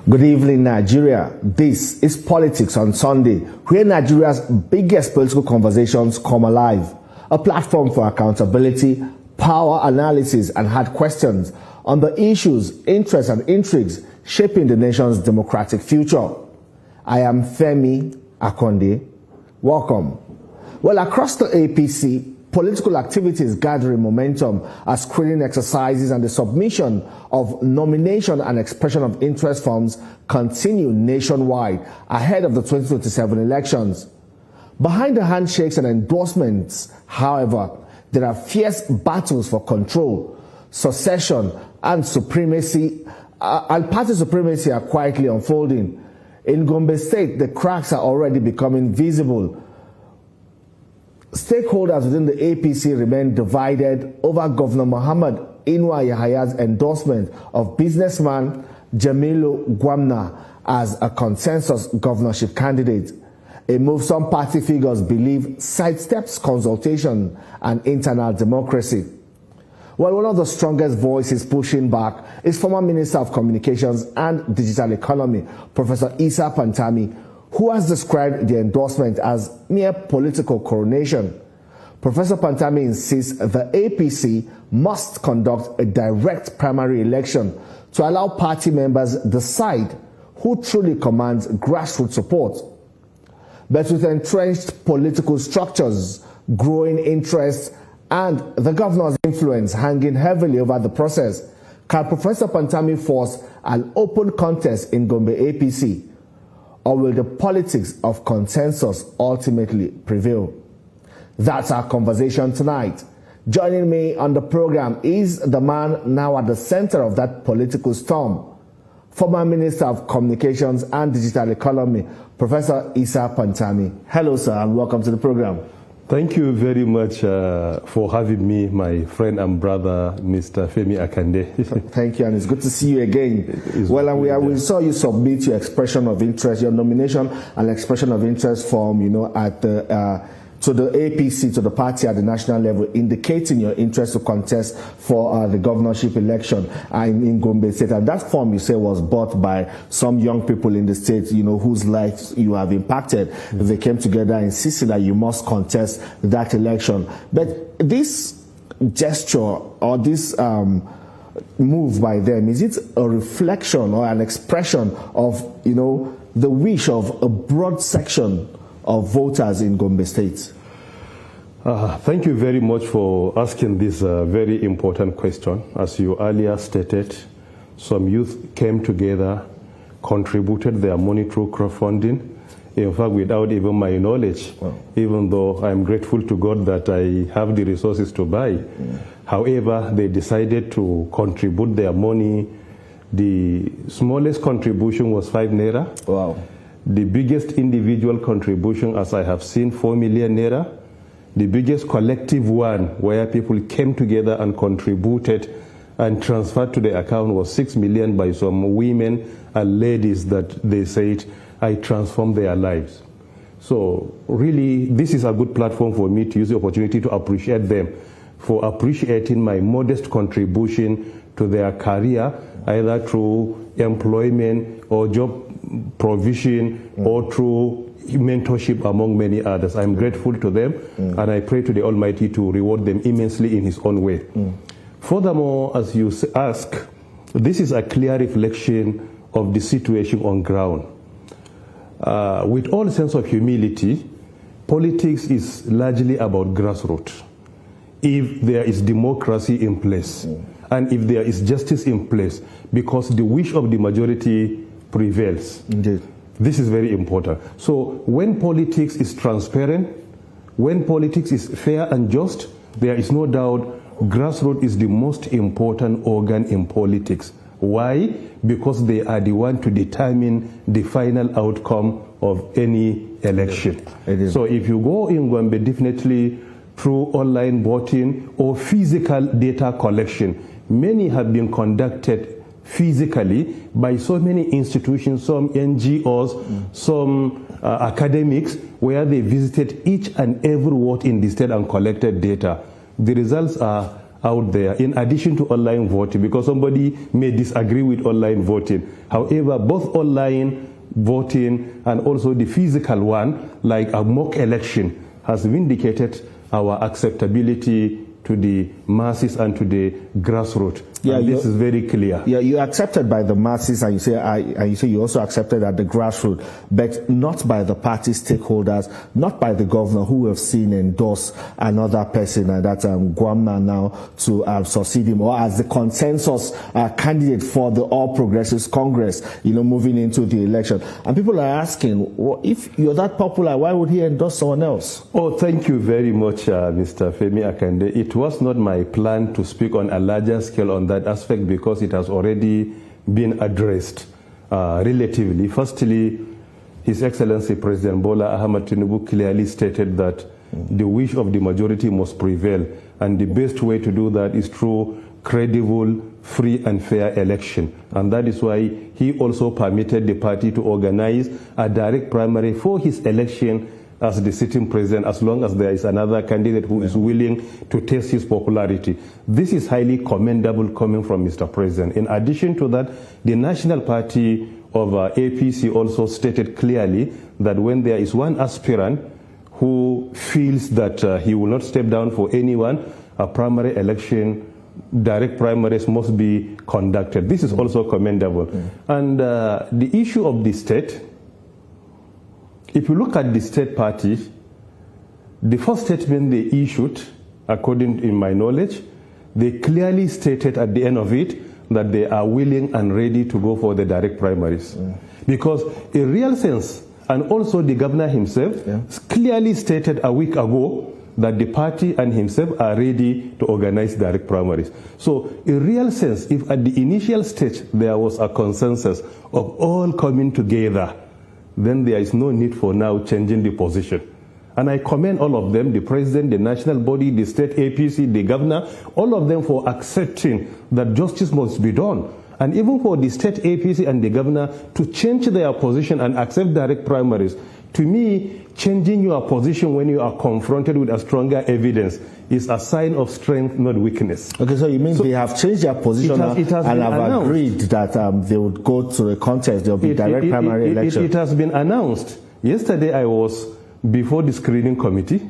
Good evening, Nigeria. This is Politics on Sunday, where Nigeria's biggest political conversations come alive. A platform for accountability, power analysis, and hard questions on the issues, interests, and intrigues shaping the nation's democratic future. I am Femi Akonde. Welcome. Well, across the APC, political activities gathering momentum as screening exercises and the submission of nomination and expression of interest forms continue nationwide ahead of the 2027 elections. Behind the handshakes and endorsements, however, there are fierce battles for control, succession, and supremacy, and party supremacy are quietly unfolding. In Gombe State, the cracks are already becoming visible. Stakeholders within the APC remain divided over Governor Muhammad Inwa Yahaya's endorsement of businessman Jamilu Gwamna as a consensus governorship candidate, a move some party figures believe sidesteps consultation and internal democracy. Well, one of the strongest voices pushing back is former Minister of Communications and Digital Economy, Professor Isah Pantami, who has described the endorsement as mere political coronation. Professor Pantami insists the APC must conduct a direct primary election to allow party members decide who truly commands grassroots support. But with entrenched political structures, growing interests, and the governor's influence hanging heavily over the process, can Professor Pantami force an open contest in Gombe APC? Or will the politics of consensus ultimately prevail? That's our conversation tonight. Joining me on the program is the man now at the center of that political storm, former Minister of Communications and Digital Economy, Professor Isah Pantami. Hello, sir, and welcome to the program. Thank you very much for having me, my friend and brother, Mr. Femi Akande. Thank you, and it's good to see you again. Well, and we saw you submit your expression of interest, your nomination and expression of interest form, at the to the APC, to the party at the national level, indicating your interest to contest for the governorship election in Gombe State. And that form, you say, was bought by some young people in the state, whose lives you have impacted. Mm-hmm. They came together insisting that you must contest that election. But this gesture or this move by them, is it a reflection or an expression of, the wish of a broad section of voters in Gombe State? Thank you very much for asking this very important question. As you earlier stated, some youth came together, contributed their money through crowdfunding, in fact without even my knowledge, wow. Even though I'm grateful to God that I have the resources to buy. Yeah. However, they decided to contribute their money. The smallest contribution was 5 naira. Wow. The biggest individual contribution, as I have seen, 4 million naira. The biggest collective one, where people came together and contributed and transferred to the account, was 6 million by some women and ladies that they said, I transformed their lives. So really, this is a good platform for me to use the opportunity to appreciate them for appreciating my modest contribution to their career, either through employment or job provision or through mentorship, among many others. I'm grateful to them, and I pray to the Almighty to reward them immensely in His own way. Furthermore, as you ask, this is a clear reflection of the situation on ground. With all sense of humility, politics is largely about grassroots. If there is democracy in place, and if there is justice in place, because the wish of the majority prevails. Indeed. This is very important. So when politics is transparent, when politics is fair and just, there is no doubt grassroots is the most important organ in politics. Why? Because they are the one to determine the final outcome of any election. So if you go in Gombe, definitely through online voting or physical data collection, many have been conducted physically by so many institutions, some NGOs, some academics, where they visited each and every ward in the state and collected data. The results are out there, in addition to online voting, because somebody may disagree with online voting. However, both online voting and also the physical one, like a mock election, has vindicated our acceptability to the masses and to the grassroots. Yeah, this is very clear. Yeah, you accepted by the masses, and you say you also accepted at the grassroots, but not by the party stakeholders, not by the governor who we have seen endorse another person, and that's Gwamna now, to succeed him, or as the consensus candidate for the All Progressives Congress, moving into the election. And people are asking, well, if you're that popular, why would he endorse someone else? Oh, thank you very much, Mr. Femi Akande. It was not my plan to speak on a larger scale on that aspect, because it has already been addressed relatively. Firstly, His Excellency President Bola Ahmed Tinubu clearly stated that the wish of the majority must prevail, and the best way to do that is through credible, free and fair election. And that is why he also permitted the party to organize a direct primary for his election as the sitting president, as long as there is another candidate who is willing to test his popularity. This is highly commendable coming from Mr. President. In addition to that, the National Party of APC also stated clearly that when there is one aspirant who feels that he will not step down for anyone, a primary election, direct primaries must be conducted. This is also commendable. And the issue of the state, if you look at the state party, the first statement they issued, according to my knowledge, they clearly stated at the end of it that they are willing and ready to go for the direct primaries. Because in real sense, and also the governor himself clearly stated a week ago that the party and himself are ready to organize direct primaries. So in real sense, if at the initial stage there was a consensus of all coming together, then there is no need for now changing the position. And I commend all of them, the president, the national body, the state APC, the governor, all of them for accepting that justice must be done. And even for the state APC and the governor to change their position and accept direct primaries. To me, changing your position when you are confronted with a stronger evidence is a sign of strength, not weakness. Okay, so you mean they have changed their position and have agreed that they would go to the contest, there will be direct primary election? It has been announced. Yesterday I was before the screening committee,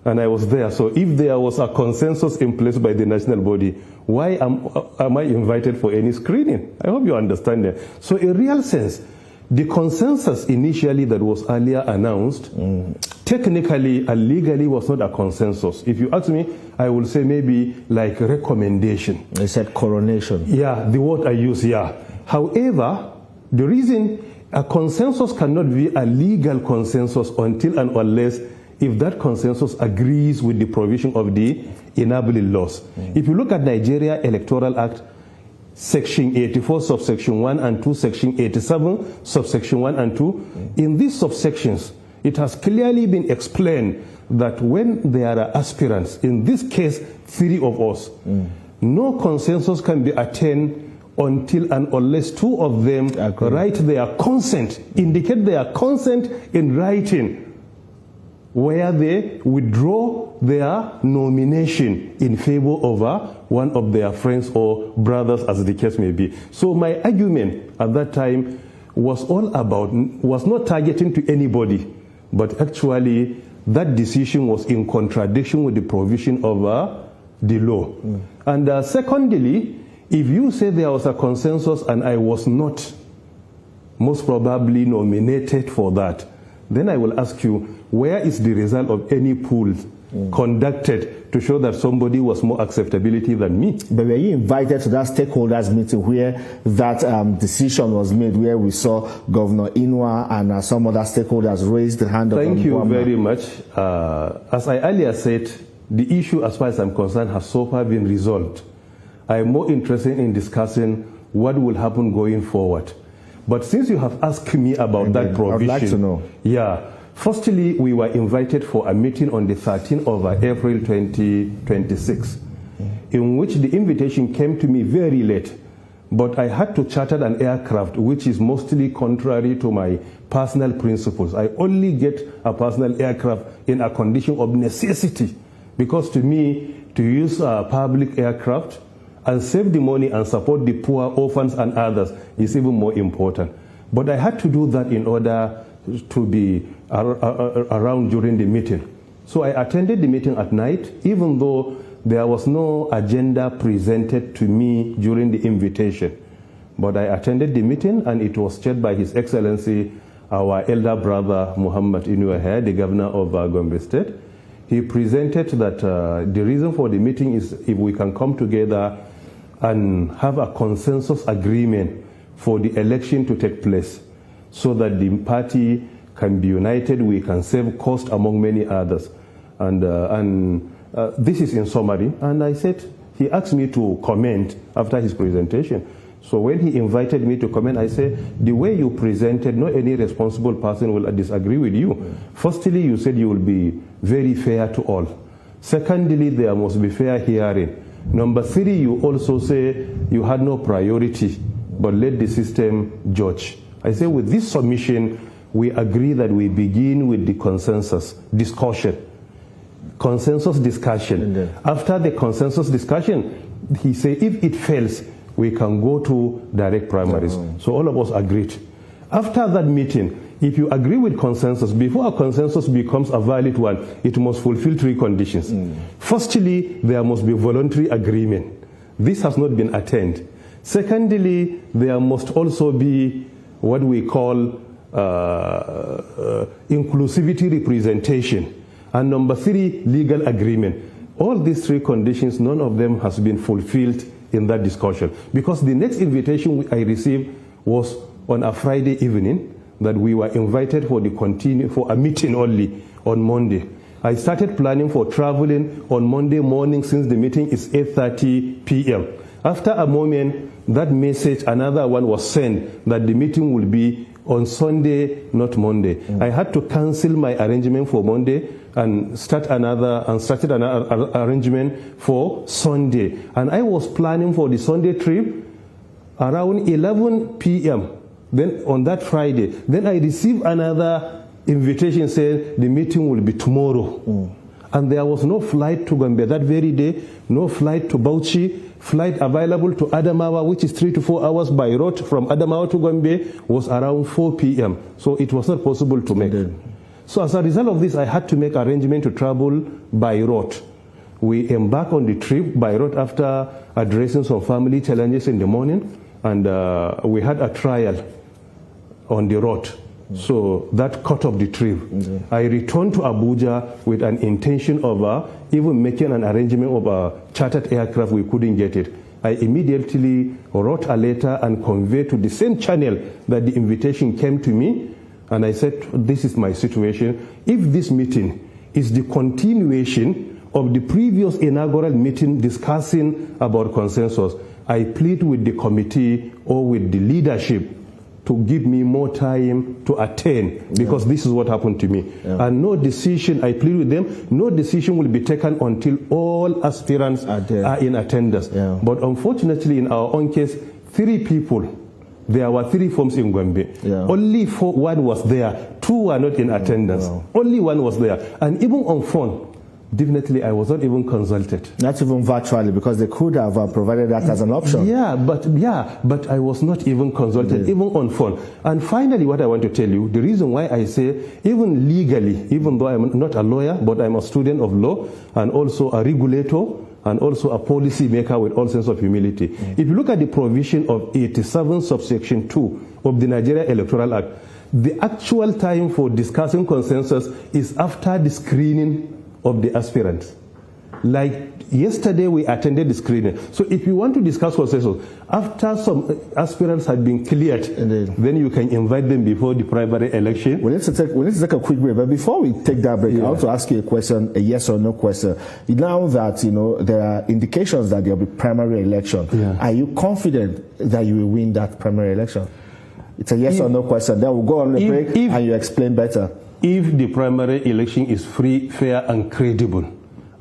and I was there. So if there was a consensus in place by the national body, why am I invited for any screening? I hope you understand that. So in real sense, the consensus initially that was earlier announced, technically and legally was not a consensus. If you ask me, I will say maybe like recommendation. They said coronation. Yeah, the word I use, yeah. However, the reason a consensus cannot be a legal consensus until and unless if that consensus agrees with the provision of the enabling laws. If you look at Nigeria Electoral Act, Section 84, subsection 1 and 2, Section 87, subsection 1 and 2. In these subsections, it has clearly been explained that when there are aspirants, in this case, 3 of us, no consensus can be attained until and unless 2 of them write their consent, indicate their consent in writing, where they withdraw their nomination in favor of one of their friends or brothers, as the case may be. So my argument at that time was not targeting to anybody, but actually that decision was in contradiction with the provision of the law. And secondly, if you say there was a consensus and I was not most probably nominated for that, then I will ask you, where is the result of any polls conducted to show that somebody was more acceptability than me? But were you invited to that stakeholders meeting where that decision was made, where we saw Governor Inwa and some other stakeholders raised the hand? Thank you very much. As I earlier said, the issue, as far as I'm concerned, has so far been resolved. I am more interested in discussing what will happen going forward. But since you have asked me about that provision, I'd like to know. Yeah. Firstly, we were invited for a meeting on the 13th of April 2026, in which the invitation came to me very late. But I had to charter an aircraft, which is mostly contrary to my personal principles. I only get a personal aircraft in a condition of necessity, because to me, to use public aircraft and save the money and support the poor, orphans and others is even more important. But I had to do that in order to be around during the meeting. So I attended the meeting at night, even though there was no agenda presented to me during the invitation. But I attended the meeting, and it was chaired by His Excellency, our elder brother, Muhammad Inuahe, the governor of Gombe State. He presented that the reason for the meeting is if we can come together and have a consensus agreement for the election to take place so that the party can be united, we can save cost among many others. And this is in summary. And I said, he asked me to comment after his presentation. So when he invited me to comment, I said, the way you presented, not any responsible person will disagree with you. Firstly, you said you will be very fair to all. Secondly, there must be fair hearing. Number three, you also say you had no priority, but let the system judge. I say with this submission, we agree that we begin with the consensus discussion. Consensus discussion. After the consensus discussion, he said if it fails, we can go to direct primaries. So all of us agreed. After that meeting, if you agree with consensus, before a consensus becomes a valid one, it must fulfill three conditions. Firstly, there must be voluntary agreement. This has not been attained. Secondly, there must also be what we call inclusivity representation. And number three, legal agreement. All these three conditions, none of them has been fulfilled in that discussion. Because the next invitation I received was on a Friday evening, that we were invited for a meeting only on Monday. I started planning for traveling on Monday morning since the meeting is 8:30 p.m. After a moment, that message, another one was sent that the meeting will be on Sunday, not Monday. I had to cancel my arrangement for Monday and started another arrangement for Sunday. And I was planning for the Sunday trip around 11 p.m. Then on that Friday, then I received another invitation saying the meeting will be tomorrow. And there was no flight to Gombe that very day, no flight to Bauchi. Flight available to Adamawa, which is 3 to 4 hours by road from Adamawa to Gombe, was around 4 p.m. So it was not possible to make. So as a result of this, I had to make arrangement to travel by road. We embarked on the trip by road after addressing some family challenges in the morning, and we had a trial on the road. So that cut off the trip. I returned to Abuja with an intention of even making an arrangement of a chartered aircraft. We couldn't get it. I immediately wrote a letter and conveyed to the same channel that the invitation came to me. And I said, this is my situation. If this meeting is the continuation of the previous inaugural meeting discussing about consensus, I plead with the committee or with the leadership to give me more time to attend, because this is what happened to me. And no decision, I plead with them, no decision will be taken until all aspirants are in attendance. But unfortunately, in our own case, 3 people, there were 3 forms in Gombe. Only 1 was there, 2 were not in attendance. Only 1 was there. And even on phone, definitely I was not even consulted. Not even virtually, because they could have provided that as an option. But I was not even consulted, even on phone. And finally, what I want to tell you, the reason why I say, even legally, even though I'm not a lawyer, but I'm a student of law and also a regulator and also a policy maker with all sense of humility. If you look at the provision of 87 subsection 2 of the Nigeria Electoral Act, the actual time for discussing consensus is after the screening of the aspirants. Like yesterday we attended the screening. So if you want to discuss consensus, after some aspirants had been cleared, then you can invite them before the primary election. We need to take a quick break, but before we take that break, I want to ask you a question, a yes or no question. Now that there are indications that there will be primary election, are you confident that you will win that primary election? It's a yes or no question. Then we'll go on the break and you explain better. If the primary election is free, fair, and credible,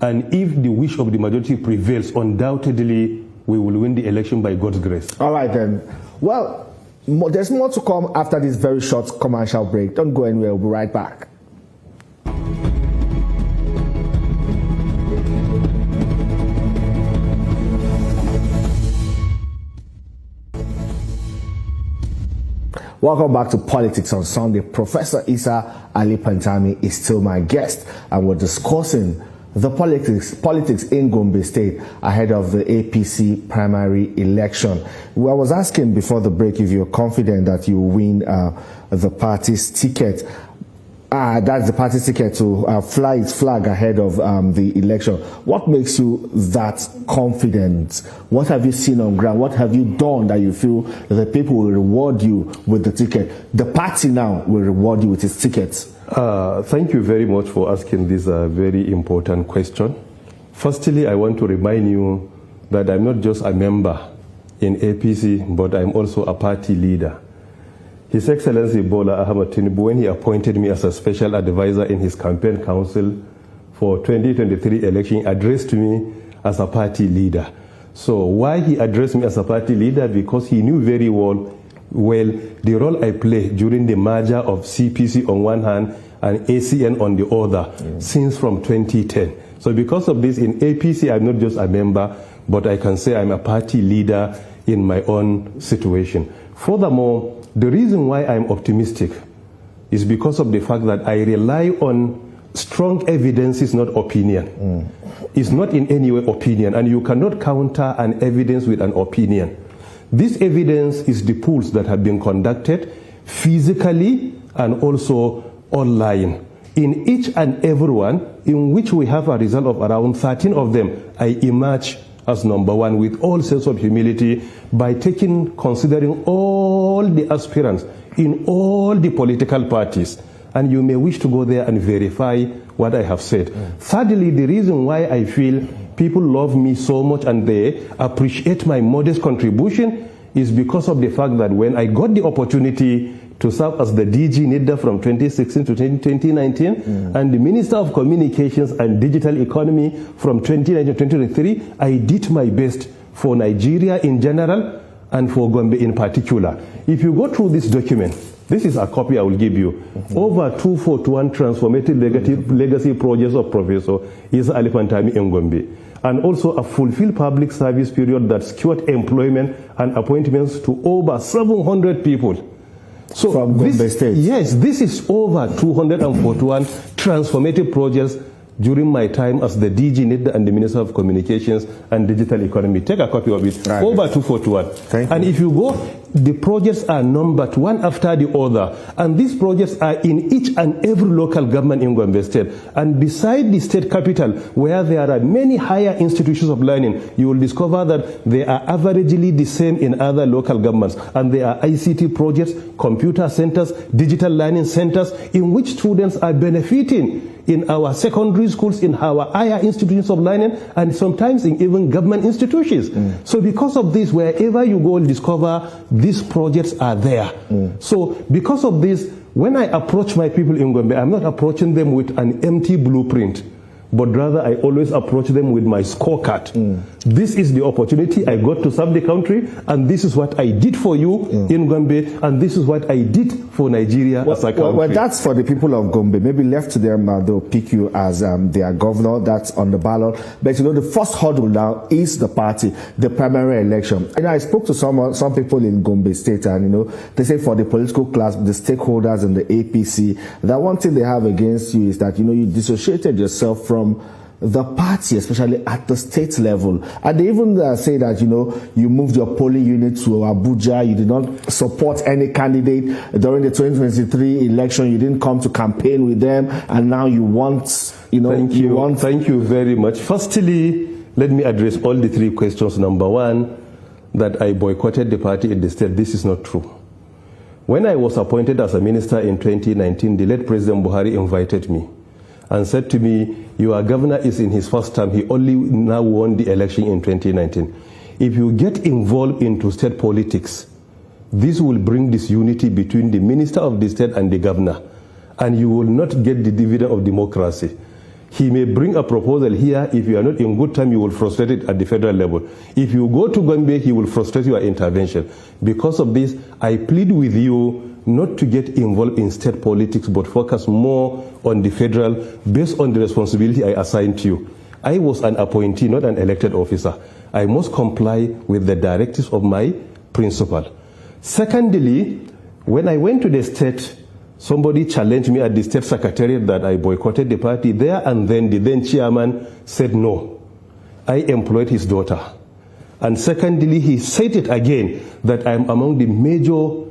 and if the wish of the majority prevails, undoubtedly we will win the election by God's grace. All right then. Well, there's more to come after this very short commercial break. Don't go anywhere. We'll be right back. Welcome back to Politics on Sunday. Professor Isah Ali Pantami is still my guest, and we're discussing the politics in Gombe State ahead of the APC primary election. Well, I was asking before the break if you're confident that you win the party's ticket. That's the party's ticket to fly its flag ahead of the election. What makes you that confident? What have you seen on ground? What have you done that you feel that the people will reward you with the ticket? The party now will reward you with its tickets. Thank you very much for asking this very important question. Firstly, I want to remind you that I'm not just a member in APC, but I'm also a party leader. His Excellency Bola Ahmed Tinubu, when he appointed me as a special advisor in his campaign council for 2023 election, addressed me as a party leader. So why he addressed me as a party leader? Because he knew very well the role I played during the merger of CPC on one hand and ACN on the other since from 2010. So because of this, in APC, I'm not just a member, but I can say I'm a party leader in my own situation. Furthermore, the reason why I'm optimistic is because of the fact that I rely on strong evidences, not opinion. It's not in any way opinion, and you cannot counter an evidence with an opinion. This evidence is the polls that have been conducted physically and also online. In each and every one, in which we have a result of around 13 of them, I emerge as number one with all sense of humility by considering all the aspirants in all the political parties. And you may wish to go there and verify what I have said. Thirdly, the reason why I feel people love me so much and they appreciate my modest contribution is because of the fact that when I got the opportunity to serve as the DG NIDA from 2016 to 2019 and the Minister of Communications and Digital Economy from 2019 to 2023, I did my best for Nigeria in general and for Gombe in particular. If you go through this document, this is a copy I will give you. Over 241 transformative legacy projects of Professor Isah Ali Pantami in Gombe. And also a fulfilled public service period that secured employment and appointments to over 700 people. So from Gombe State. Yes, this is over 241 transformative projects during my time as the DG NIDA and the Minister of Communications and Digital Economy. Take a copy of it. Right. Over 241. Thank and you. If you go, the projects are numbered one after the other. And these projects are in each and every local government in Gombe State. And beside the state capital, where there are many higher institutions of learning, you will discover that they are averagely the same in other local governments. And there are ICT projects, computer centers, digital learning centers, in which students are benefiting in our secondary schools, in our higher institutions of learning, and sometimes in even government institutions. So because of this, wherever you go, discover these projects are there. So because of this, when I approach my people in Gombe, I'm not approaching them with an empty blueprint, but rather I always approach them with my scorecard. This is the opportunity I got to serve the country, and this is what I did for you in Gombe, and this is what I did for Nigeria as a country. Well, that's for the people of Gombe. Maybe left to them, they'll pick you as their governor. That's on the ballot. But you know, the first hurdle now is the party, the primary election. And I spoke to some people in Gombe State, and you know, they say for the political class, the stakeholders and the APC, that one thing they have against you is that you know you dissociated yourself from the party, especially at the state level. And they even say that, you know, you moved your polling unit to Abuja, you did not support any candidate during the 2023 election, you didn't come to campaign with them, and now you want, you know... Thank you very much. Firstly, let me address all the three questions. Number one, that I boycotted the party in the state. This is not true. When I was appointed as a minister in 2019, the late President Buhari invited me and said to me, your governor is in his first term, he only now won the election in 2019. If you get involved into state politics, this will bring disunity between the minister of the state and the governor, and you will not get the dividend of democracy. He may bring a proposal here. If you are not in good time, you will frustrate it at the federal level. If you go to Gombe, he will frustrate your intervention. Because of this, I plead with you not to get involved in state politics, but focus more on the federal, based on the responsibility I assigned to you. I was an appointee, not an elected officer. I must comply with the directives of my principal. Secondly, When I went to the state, somebody challenged me at the state secretariat that I boycotted the party. There and then the then chairman said no. I employed his daughter. And secondly, he said it again, that I'm among the major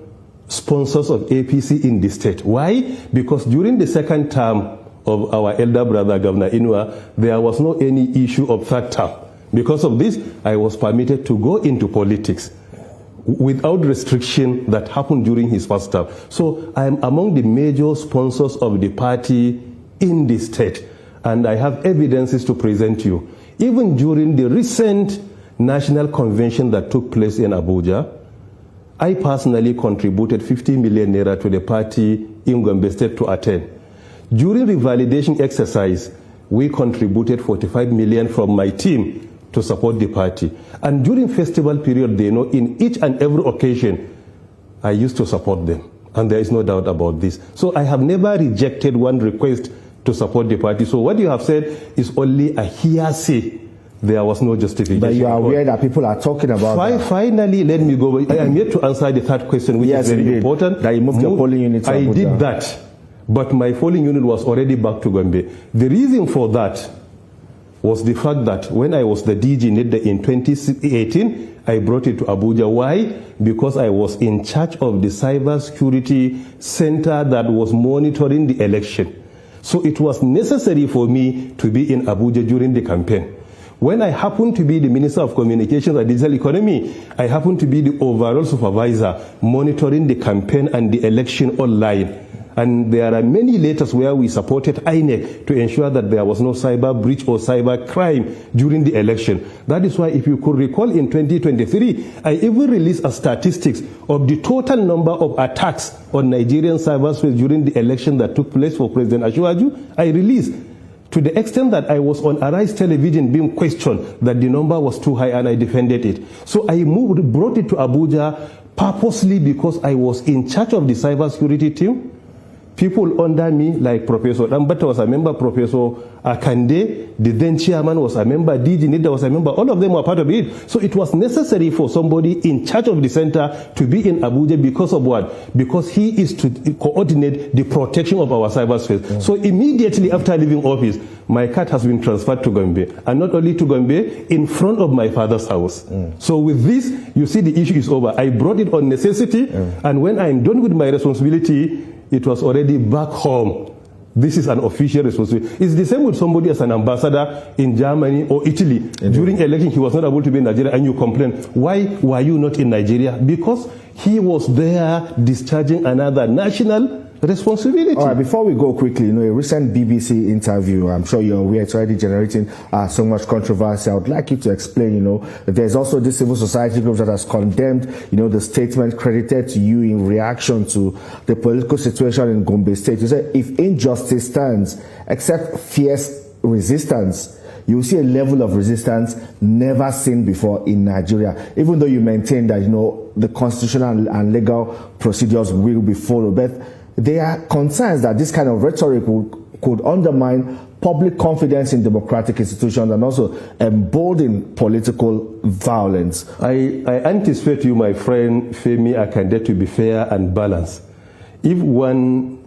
sponsors of APC in the state. Why? Because during the second term of our elder brother, Governor Inua, there was no any issue of third term. Because of this, I was permitted to go into politics without restriction that happened during his first term. So I am among the major sponsors of the party in the state. And I have evidences to present you. Even during the recent national convention that took place in Abuja, I personally contributed 50 million naira to the party in Gombe State to attend. During the validation exercise, we contributed 45 million from my team to support the party. And during festival period, they know in each and every occasion, I used to support them. And there is no doubt about this. So I have never rejected one request to support the party. So what you have said is only a hearsay. There was no justification. But you are aware that people are talking about that. Finally, let me go. I am yet to answer the third question, which is very important. That you moved your polling unit to Abuja. I did that, but my polling unit was already back to Gombe. The reason for that was the fact that when I was the DG NIDA in 2018, I brought it to Abuja. Why? Because I was in charge of the cyber security center that was monitoring the election. So it was necessary for me to be in Abuja during the campaign. When I happened to be the Minister of Communications and Digital Economy, I happened to be the overall supervisor monitoring the campaign and the election online. And there are many letters where we supported INEC to ensure that there was no cyber breach or cyber crime during the election. That is why, if you could recall, in 2023, I even released a statistics of the total number of attacks on Nigerian cyberspace during the election that took place for President Ashwaju. I released, to the extent that I was on Arise Television being questioned that the number was too high, and I defended it. So I brought it to Abuja purposely because I was in charge of the cybersecurity team. People under me, like Professor Dambata was a member, Professor Akande, the then chairman was a member, DG Nida was a member, all of them were part of it. So it was necessary for somebody in charge of the center to be in Abuja because of what? Because he is to coordinate the protection of our cyberspace. Mm. So immediately after leaving office, my cat has been transferred to Gombe. And not only to Gombe, in front of my father's house. Mm. So with this, you see the issue is over. I brought it on necessity, and when I'm done with my responsibility, it was already back home. This is an official responsibility. It's the same with somebody as an ambassador in Germany or Italy. Indeed. During election, he was not able to be in Nigeria, and you complain, why were you not in Nigeria? Because he was there discharging another national responsibility. All right, before we go quickly, a recent BBC interview, I'm sure you're aware, it's already generating so much controversy. I would like you to explain, that there's also this civil society group that has condemned, the statement credited to you in reaction to the political situation in Gombe State. You said, if injustice stands, except fierce resistance, you will see a level of resistance never seen before in Nigeria, even though you maintain that, the constitutional and legal procedures will be followed. But there are concerns that this kind of rhetoric could undermine public confidence in democratic institutions and also embolden political violence. I anticipate you, my friend Femi Akande, to be fair and balanced. If one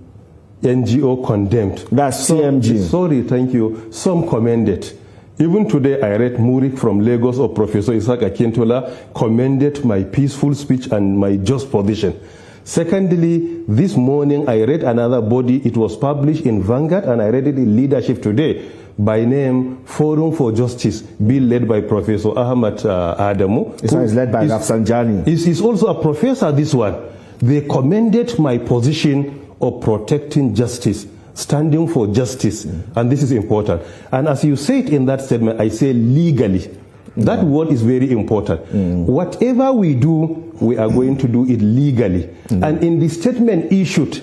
NGO condemned, that's CMG. Sorry, thank you. Some commended. Even today, I read Murik from Lagos, or Professor Isaac Akintola commended my peaceful speech and my just position. Secondly, this morning I read another body. It was published in Vanguard, and I read it in Leadership Today, by name Forum for Justice, bill led by Professor Ahmad Adamu. This one is led by Rafsanjani. He's also a professor, this one. They commended my position of protecting justice, standing for justice, and this is important. And as you said in that statement, I say legally. That word is very important. Whatever we do, we are going to do it legally. And in the statement issued,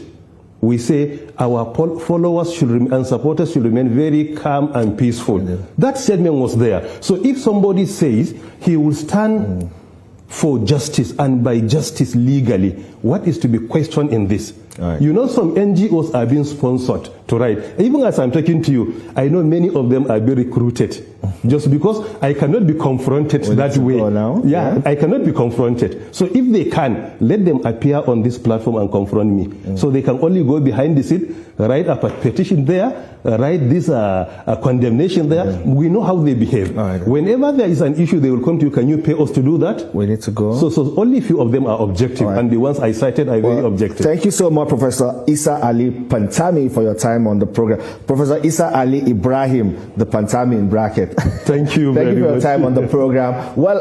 we say our followers and supporters should remain very calm and peaceful. That statement was there. So if somebody says he will stand for justice, and by justice legally, what is to be questioned in this? Right. Some NGOs are being sponsored to write. Even as I'm talking to you, I know many of them are being recruited just because I cannot be confronted that way. Now? Yeah, I cannot be confronted. So if they can, let them appear on this platform and confront me. So they can only go behind the seat, write a petition there, write this condemnation there. We know how they behave. Right. Whenever there is an issue, they will come to you. Can you pay us to do that? We need to go. So only few of them are objective, and the ones I cited are very objective. Thank you so much, Professor Isah Ali Pantami, for your time on the program. Professor Isah Ali Ibrahim, the Pantami in bracket. Thank you very much. Thank you for your time on the program. Well.